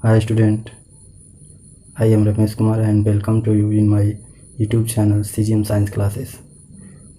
Hi student, I am Ramesh Kumar and welcome to you in my YouTube channel CGM Science Classes।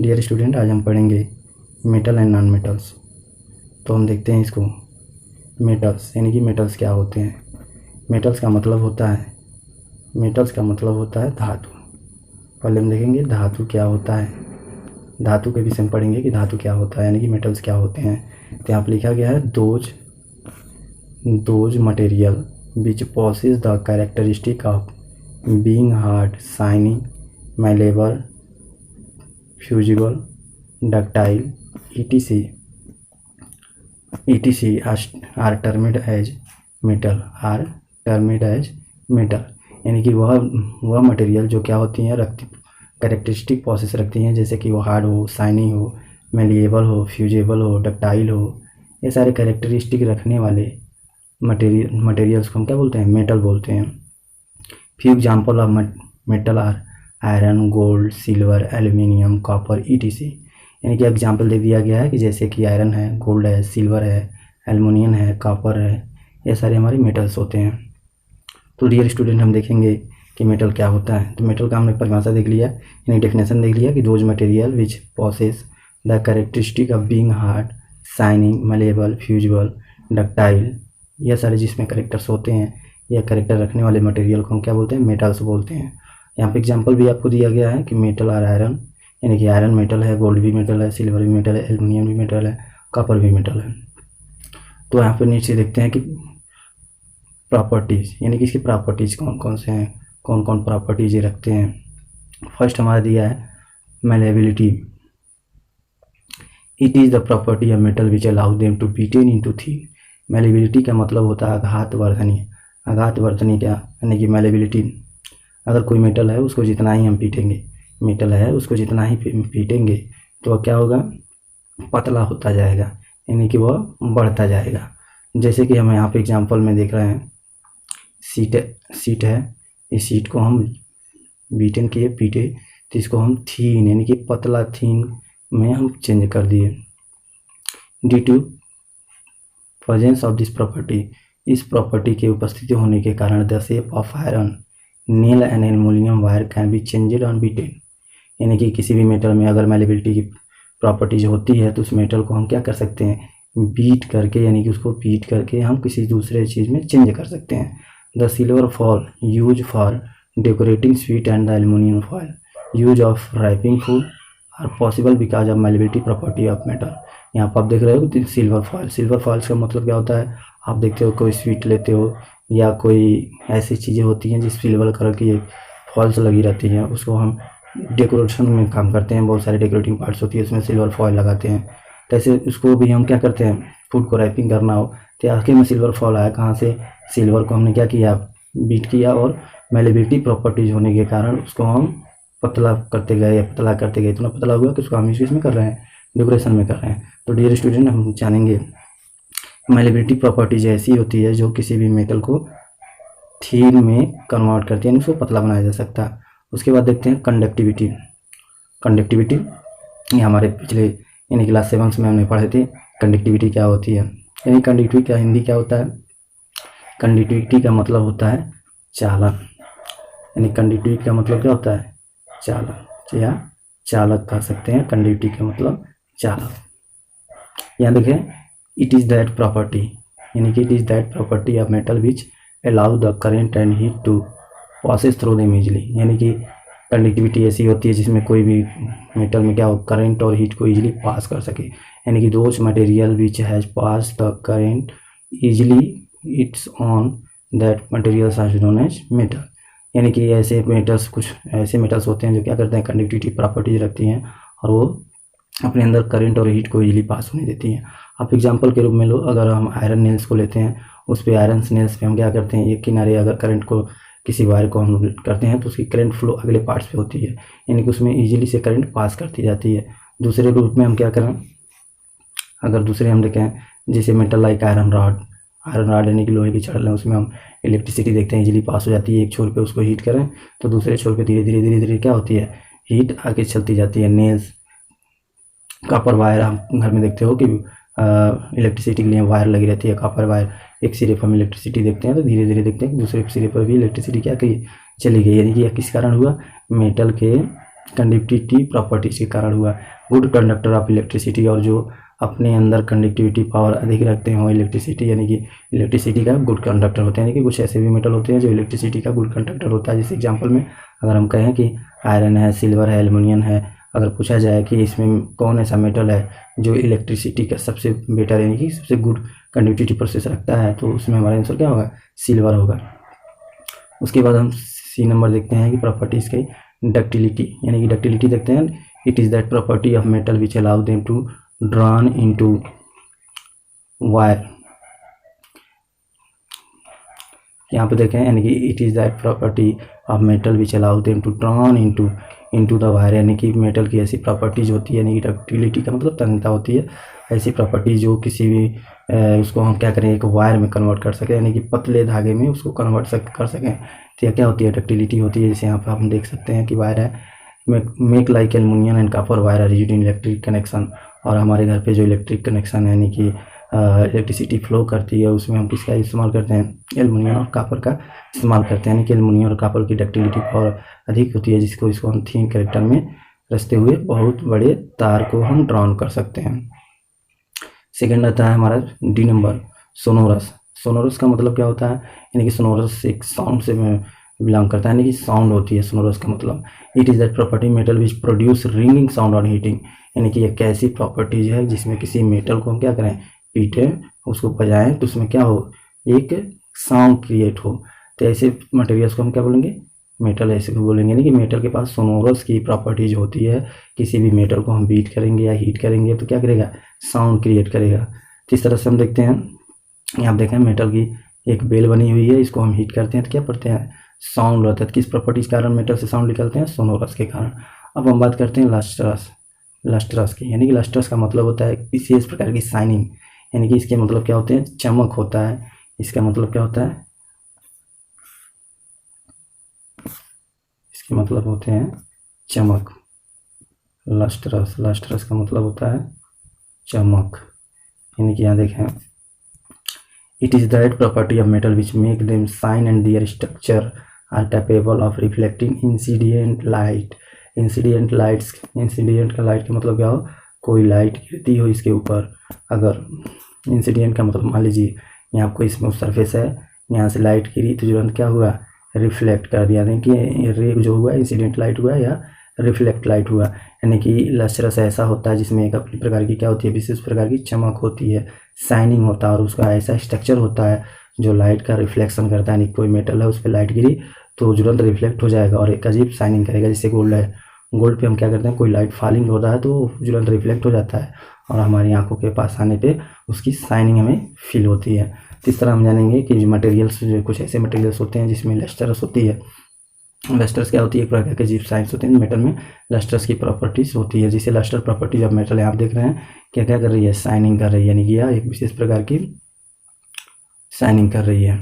Dear student, आज हम पढ़ेंगे metal and non metals. तो हम देखते हैं इसको। मेटल्स यानी कि मेटल्स क्या होते हैं। मेटल्स का मतलब होता है धातु। पहले हम देखेंगे धातु क्या होता है। धातु के विषय में पढ़ेंगे कि धातु क्या होता है यानी कि मेटल्स क्या होते हैं। तो यहाँ पर लिखा गया है those material which possess the characteristic of being hard, shiny, malleable, fusible, ductile, etc. are termed as metal। यानी कि वह मटेरियल जो क्या होती हैं कैरेक्टरिस्टिक प्रोसेस रखती हैं, जैसे कि वो हार्ड हो, शाइनी हो, मेलिएबल हो, फ्यूजिबल हो, डक्टाइल हो। ये सारे कैरेक्टरिस्टिक रखने वाले मटेरियल्स को हम क्या बोलते हैं, मेटल बोलते हैं। Few example of metal are iron, gold, silver, aluminium, copper, ETC. यानी कि एग्जाम्पल दे दिया गया है कि जैसे कि आयरन है, गोल्ड है, सिल्वर है, एल्यूमिनियम है, कॉपर है, ये सारे हमारे मेटल्स होते हैं। तो डियर स्टूडेंट, हम देखेंगे कि मेटल क्या होता है। तो मेटल का हमने परिभाषा देख लिया, यानी डेफिनेशन देख लिया कि those material which possess the characteristic of being hard, shining, malleable, fusible, ductile. यह सारे जिसमें करेक्टर्स होते हैं या करेक्टर रखने वाले मटेरियल को हम क्या बोलते हैं, मेटल्स बोलते हैं। यहाँ पे एग्जांपल भी आपको दिया गया है कि मेटल और आयरन, यानी कि आयरन मेटल है, गोल्ड भी मेटल है, सिल्वर भी मेटल है, एल्यूमिनियम भी मेटल है, कॉपर भी मेटल है। तो यहाँ पे नीचे देखते हैं कि प्रॉपर्टीज़, यानी कि इसकी प्रॉपर्टीज़ कौन कौन से हैं, कौन कौन प्रॉपर्टीज ये रखते हैं। फर्स्ट हमारा दिया है malleability. It is the property of metal which allow them to beaten into thin. Malleability का मतलब होता है आघात वर्धनी क्या, यानी कि मेलेबिलिटी, अगर कोई मेटल है उसको जितना ही हम पीटेंगे तो वह क्या होगा, पतला होता जाएगा, यानी कि वह बढ़ता जाएगा। जैसे कि हम यहाँ पे एग्जांपल में देख रहे हैं, सीट है, इस सीट को हम पीटे तो इसको हम थीन यानी कि पतला थीन में हम चेंज कर दिए। Due to presence of this property, इस प्रॉपर्टी के उपस्थिति होने के कारण the shape of iron, nail and aluminium wire can be changed on beaten. यानी कि किसी भी मेटल में अगर मेलेबिलिटी की प्रॉपर्टीज होती है तो उस मेटल को हम क्या कर सकते हैं, बीट करके, यानी कि उसको बीट करके हम किसी दूसरे चीज़ में चेंज कर सकते हैं। The silver foil use for decorating sweet and the aluminium foil use of wrapping food are possible because of malleability property of metal. यहाँ पर आप देख रहे हो कि सिल्वर फॉल्स का मतलब क्या होता है, आप देखते हो कोई स्वीट लेते हो या कोई ऐसी चीज़ें होती हैं जिस सिल्वर कलर की फॉल्स लगी रहती हैं, उसको हम डेकोरेशन में काम करते हैं। बहुत सारे डेकोरेटिंग पार्ट्स होती है, उसमें सिल्वर फॉल लगाते हैं। तो ऐसे उसको भी हम क्या करते हैं, फूड को रैपिंग करना हो तो आखिर में सिल्वर फॉल आया कहाँ से, सिल्वर को हमने क्या किया, बीट किया, और मेलेबिलिटी प्रॉपर्टीज होने के कारण उसको हम पतला करते गए, इतना पतला हुआ कि उसको हम इसमें कर रहे हैं, डेकोरेशन में कर रहे हैं। तो डियर स्टूडेंट, हम जानेंगे मेलेबिलिटी प्रॉपर्टीज ऐसी होती है जो किसी भी मेटल को थीन में कन्वर्ट करती है, यानी उसको पतला बनाया जा सकता है। उसके बाद देखते हैं कंडक्टिविटी। ये हमारे पिछले यानी क्लास 7 में हमने पढ़े थे कंडक्टिविटी क्या होती है। यानी कंडक्टिविटी का हिंदी क्या होता है, कंडक्टिविटी का मतलब होता है चालन। यानी कंडक्टिविटी का मतलब क्या होता है, चालन या चालक कह सकते हैं। कंडक्टिविटी का मतलब चालक। यहाँ देखें, इट इज़ दैट प्रॉपर्टी, यानी कि it is that property of metal which allow the current and heat to passes through them easily. यानी कि कंडक्टिविटी ऐसी होती है जिसमें कोई भी मेटल में क्या हो, करंट और हीट को इजीली पास कर सके। यानी कि those material which has pass the current easily it's on that materials are known as metal. यानी कि ऐसे मेटल्स, कुछ ऐसे मेटल्स होते हैं जो क्या करते हैं, कंडक्टिविटी प्रॉपर्टीज रखती हैं और वो अपने अंदर करंट और हीट को इजीली पास होने देती हैं। आप एग्जांपल के रूप में लो, अगर हम आयरन नेल्स को लेते हैं, उस पे आयरन नेल्स पे हम क्या करते हैं, एक किनारे अगर करंट को, किसी वायर को हम करते हैं तो उसकी करंट फ्लो अगले पार्ट्स पे होती है, यानी कि उसमें इजीली से करंट पास करती जाती है। दूसरे रूप में हम क्या करें, अगर दूसरे हम देखें, जैसे मेटल लाइक आयरन रॉड यानी कि लोहे की छड़ है, उसमें हम इलेक्ट्रिसिटी देखते हैं इजीली पास हो जाती है। एक छोर पे उसको हीट करें तो दूसरे छोर पे धीरे धीरे क्या होती है, हीट आगे चलती जाती है। नेल्स, कॉपर वायर हम घर में देखते हो कि इलेक्ट्रिसिटी के लिए वायर लगी रहती है, कॉपर वायर। एक सिरे पर हम इलेक्ट्रिसिटी देखते हैं तो धीरे धीरे देखते हैं कि दूसरे सिरे पर भी इलेक्ट्रिसिटी क्या कही चली गई, यानी कि यह किस कारण हुआ, मेटल के कंडक्टिविटी प्रॉपर्टीज के कारण हुआ। गुड कंडक्टर ऑफ इलेक्ट्रिसिटी, और जो अपने अंदर कंडक्टिविटी पावर अधिक रखते हैं इलेक्ट्रिसिटी, यानी कि इलेक्ट्रिसिटी का गुड कंडक्टर होते हैं। यानी कि कुछ ऐसे भी मेटल होते हैं जो इलेक्ट्रिसिटी का गुड कंडक्टर होता है। जैसे एग्जांपल में अगर हम कहें कि आयरन है, सिल्वर है, एल्युमिनियम है, अगर पूछा जाए कि इसमें कौन ऐसा मेटल है जो इलेक्ट्रिसिटी का सबसे बेटर यानी कि सबसे गुड कंडक्टिविटी प्रोसेस रखता है, तो उसमें हमारा आंसर क्या होगा, सिल्वर होगा। उसके बाद हम सी नंबर देखते हैं कि प्रॉपर्टीज़ की डक्टिलिटी, यानी कि डक्टिलिटी देखते हैं। It is that property of metal which allow them to drawn into wire. यहाँ पे देखें, यानी कि it is that property of metal which allow them to drawn into the wire, यानी कि मेटल की ऐसी प्रॉपर्टीज होती है, यानी कि डक्टिलिटी का मतलब तन्यता होती है, ऐसी प्रॉपर्टी जो किसी भी उसको हम क्या करें, एक वायर में कन्वर्ट कर सकें, यानी कि पतले धागे में उसको कन्वर्ट कर सकें। तो यह क्या होती है, डक्टिलिटी होती है। जैसे यहाँ पर हम देख सकते हैं कि वायर है, make like aluminium and copper wire are used in electric connection. और हमारे घर पे जो इलेक्ट्रिक कनेक्शन है, यानी कि इलेक्ट्रिसिटी फ्लो करती है, उसमें हम किसका इस्तेमाल करते हैं, एल्युमिनियम और कॉपर का इस्तेमाल करते हैं। यानी कि एल्युमिनियम और कॉपर की डक्टिलिटी और अधिक होती है, इसको हम थीन कैरेक्टर में रचते हुए बहुत बड़े तार को हम ड्रॉन कर सकते हैं। सेकेंड आता है हमारा डी नंबर, सोनोरस। सोनोरस का मतलब क्या होता है, यानी कि सोनोरस एक साउंड से बिलोंग करता है, यानी कि साउंड होती है सोनोरस का मतलब। It is that property metal which produce ringing sound on heating, यानी कि एक ऐसी प्रॉपर्टीज है जिसमें किसी मेटल को हम क्या करें, पीटें, उसको बजाएं तो उसमें क्या हो, एक साउंड क्रिएट हो। तो ऐसे मटेरियल्स को हम क्या बोलेंगे, मेटल ऐसे को बोलेंगे। यानी कि मेटल के पास सोनोरस की प्रॉपर्टीज होती है, किसी भी मेटल को हम बीट करेंगे या हीट करेंगे तो क्या करेगा, साउंड क्रिएट करेगा। तो इस तरह से हम देखते हैं, यहाँ देखें मेटल की एक बेल बनी हुई है, इसको हम हीट करते हैं तो क्या पढ़ते हैं, साउंड होता है। किस प्रॉपर्टीज के कारण मेटल से साउंड निकलते हैं, सोनोरस के कारण। अब हम बात करते हैं लस्ट्रस, लस्ट्रस की, यानी कि लस्ट्रस का मतलब होता है विशेष प्रकार की शाइनिंग, यानी कि इसके मतलब क्या होते हैं, चमक होता है। इसका मतलब क्या होता है, इसके मतलब होते हैं चमक। लस्ट्रस, लस्ट्रस का मतलब होता है चमक, यानी कि यहाँ देखें, it is that property of metal which make them shine and their structure are capable of reflecting incident light. Incident lights, incident का लाइट का मतलब क्या हो, कोई लाइट गिरती हो इसके ऊपर। अगर इंसिडेंट का मतलब मान लीजिए यहाँ कोई स्मूथ सरफेस है, यहाँ से लाइट गिरी तो तुरंत क्या हुआ, रिफ्लेक्ट कर दिया, यानी कि रे जो हुआ इंसिडेंट लाइट हुआ या रिफ्लेक्ट लाइट हुआ। यानी कि लस्ट्रस ऐसा होता है जिसमें एक अपनी प्रकार की क्या होती है, विशेष प्रकार की चमक होती है, शाइनिंग होता है, और उसका ऐसा स्ट्रक्चर होता है जो लाइट का रिफ्लेक्शन करता है। यानी कोई मेटल है उस पर लाइट गिरी तो तुरंत रिफ्लेक्ट हो जाएगा और एक अजीब शाइनिंग करेगा। जैसे गोल्ड है, गोल्ड पे हम क्या करते हैं, कोई लाइट फॉलिंग होता है तो तुरंत रिफ्लेक्ट हो जाता है और हमारी आंखों के पास आने पे उसकी शाइनिंग हमें फील होती है। तो इस तरह हम जानेंगे कि मटेरियल्स, जो कुछ ऐसे मटेरियल्स होते हैं जिसमें लस्ट्रस होती है। लस्ट्रस क्या होती है, एक प्रकार के जीव साइंस होते हैं मेटल में, लस्ट्रस की प्रॉपर्टीज होती है। जैसे लस्टर प्रॉपर्टीज ऑफ मेटल आप देख रहे हैं क्या क्या कर रही है, शाइनिंग कर रही है, यानी कि यह एक विशेष प्रकार की शाइनिंग कर रही है।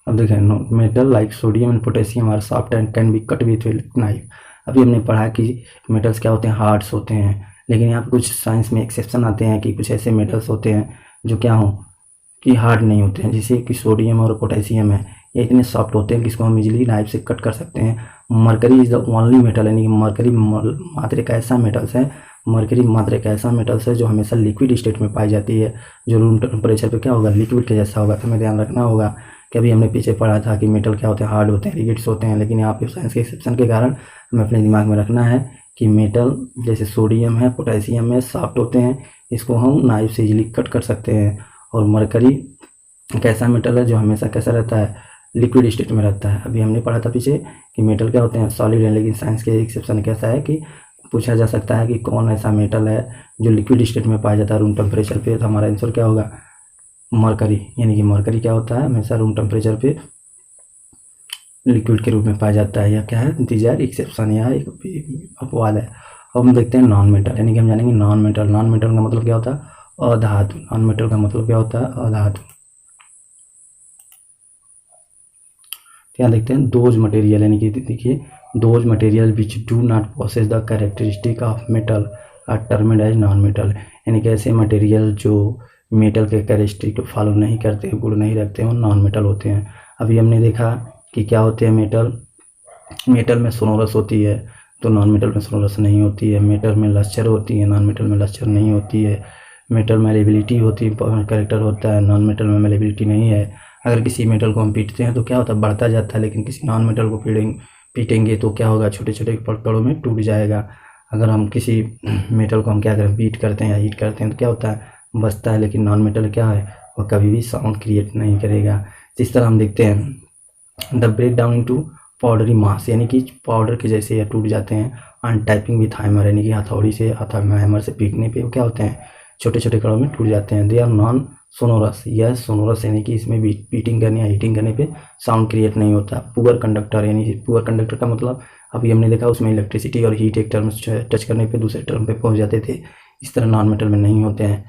अब देखें, metal like sodium and potassium are soft and can be cut with knife. अभी हमने पढ़ा कि मेटल्स क्या होते हैं, हार्ड्स होते हैं, लेकिन यहाँ पर कुछ साइंस में एक्सेप्शन आते हैं कि कुछ ऐसे मेटल्स होते हैं जो क्या हों, कि हार्ड नहीं होते हैं। जैसे कि सोडियम और पोटेशियम है, ये इतने सॉफ्ट होते हैं कि इसको हम इजीली नाइफ से कट कर सकते हैं। Mercury is the only metal, यानी कि मरकरी मात्र एक ऐसा मेटल्स है, मरकरी मात्र एक ऐसा मेटल्स है जो हमेशा लिक्विड स्टेट में पाई जाती है, जो रूम टेम्परेचर पे क्या होगा, लिक्विड के जैसा होगा। तो हमें ध्यान रखना होगा कि अभी हमने पीछे पढ़ा था कि मेटल क्या होते हैं, हार्ड होते हैं, रिजिड्स होते हैं, लेकिन यहाँ पे साइंस के एक्सेप्शन के कारण हमें अपने दिमाग में रखना है कि मेटल जैसे सोडियम है, पोटेशियम है, सॉफ्ट होते हैं, इसको हम नाइफ से इजीली कट कर सकते हैं। और मरकरी एक ऐसा मेटल है जो हमेशा कैसा रहता है, लिक्विड स्टेट में रहता है। अभी हमने पढ़ा था पीछे कि मेटल क्या होते हैं, सॉलिड है, लेकिन साइंस के एक्सेप्शन कैसा है कि पूछा जा सकता है कि कौन ऐसा मेटल है जो लिक्विड स्टेट में पाया जाता है रूम टेम्परेचर पे, तो हमारा आंसर क्या होगा, मरकरी। यानी कि मरकरी क्या होता है, हमेशा रूम टेम्परेचर पे लिक्विड के रूप में पाया जाता है। या क्या है, दीज आर एक्सेप्शन, या एक अपवाद है। अब हम देखते हैं नॉन मेटल, यानी कि हम जानेंगे नॉन मेटल। नॉन मेटल का मतलब क्या होता है, अधातु। नॉन मेटल का मतलब क्या होता है, अधातु। यहाँ देखते हैं दोज मटेरियल, यानी कि देखिए those material which do not possess the characteristic of metal are termed as non metal, यानी कि ऐसे मटेरियल जो मेटल के कैरेक्टरिस्टिक फॉलो नहीं करते, गुण नहीं रखते, वो नॉन मेटल होते हैं। अभी हमने देखा कि क्या होते हैं मेटल में सोनोरस होती है, तो नॉन मेटल में सोनोरस नहीं होती है। मेटल में लस्चर होती है, नॉन मेटल में लस्चर नहीं होती है। मेटल में मेलेबिलिटी होती है, कैरेक्टर होता है, नॉन मेटल में मेलेबिलिटी नहीं है। अगर किसी मेटल को हम पीटते हैं तो क्या होता है, बढ़ता जाता है, लेकिन किसी नॉन मेटल को पीटेंगे तो क्या होगा, छोटे छोटे टुकड़ों में टूट जाएगा। अगर हम किसी मेटल को हम क्या करें, बीट करते हैं या हीट करते हैं तो क्या होता है, बचता है। लेकिन नॉन मेटल क्या है, वो कभी भी साउंड क्रिएट नहीं करेगा। जिस तरह हम देखते हैं the break down into powdery mass, यानी कि पाउडर के जैसे ये टूट जाते हैं। ऑन टाइपिंग विथ हैमर, यानी कि हथौड़ी से हैमर से पीटने पे वो क्या होते हैं, छोटे छोटे कणों में टूट जाते हैं। दे आर नॉन सोनोरस, यह सोनोरस यानी कि इसमें बीटिंग करने या हीटिंग करने पे साउंड क्रिएट नहीं होता। पुअर कंडक्टर, यानी पुअर कंडक्टर का मतलब अभी हमने देखा उसमें इलेक्ट्रिसिटी और हीट एक टर्म टच करने पे दूसरे टर्म पे पहुंच जाते थे, इस तरह नॉन मेटल में नहीं होते हैं।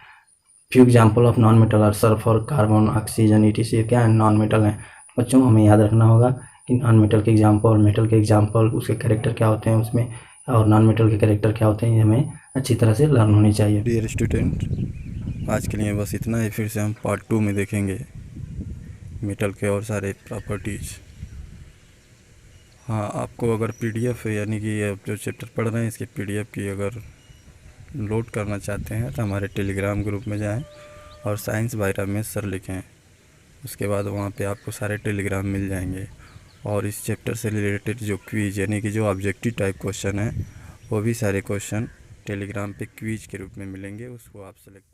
Few example of non metal are sulphur, carbon, oxygen, ETC क्या है, नॉन मेटल है। बच्चों हमें याद रखना होगा कि नॉन मेटल के एग्जाम्पल, मेटल के एग्जाम्पल, उसके कैरेक्टर क्या होते हैं उसमें, और नॉन मेटल के कैरेक्टर क्या होते हैं, ये हमें अच्छी तरह से लर्न होनी चाहिए। डियर स्टूडेंट, आज के लिए बस इतना ही। फिर से हम पार्ट 2 में देखेंगे मेटल के और सारे प्रॉपर्टीज़। हाँ, आपको अगर PDF यानी कि आप जो चैप्टर पढ़ रहे हैं इसके PDF की अगर लोड करना चाहते हैं तो हमारे टेलीग्राम ग्रुप में जाएं और साइंस बाय रमेश सर लिखें। उसके बाद वहाँ पे आपको सारे टेलीग्राम मिल जाएंगे। और इस चैप्टर से रिलेटेड जो क्विज यानी कि जो ऑब्जेक्टिव टाइप क्वेश्चन है, वो भी सारे क्वेश्चन टेलीग्राम पे क्विज के रूप में मिलेंगे, उसको आप सेलेक्ट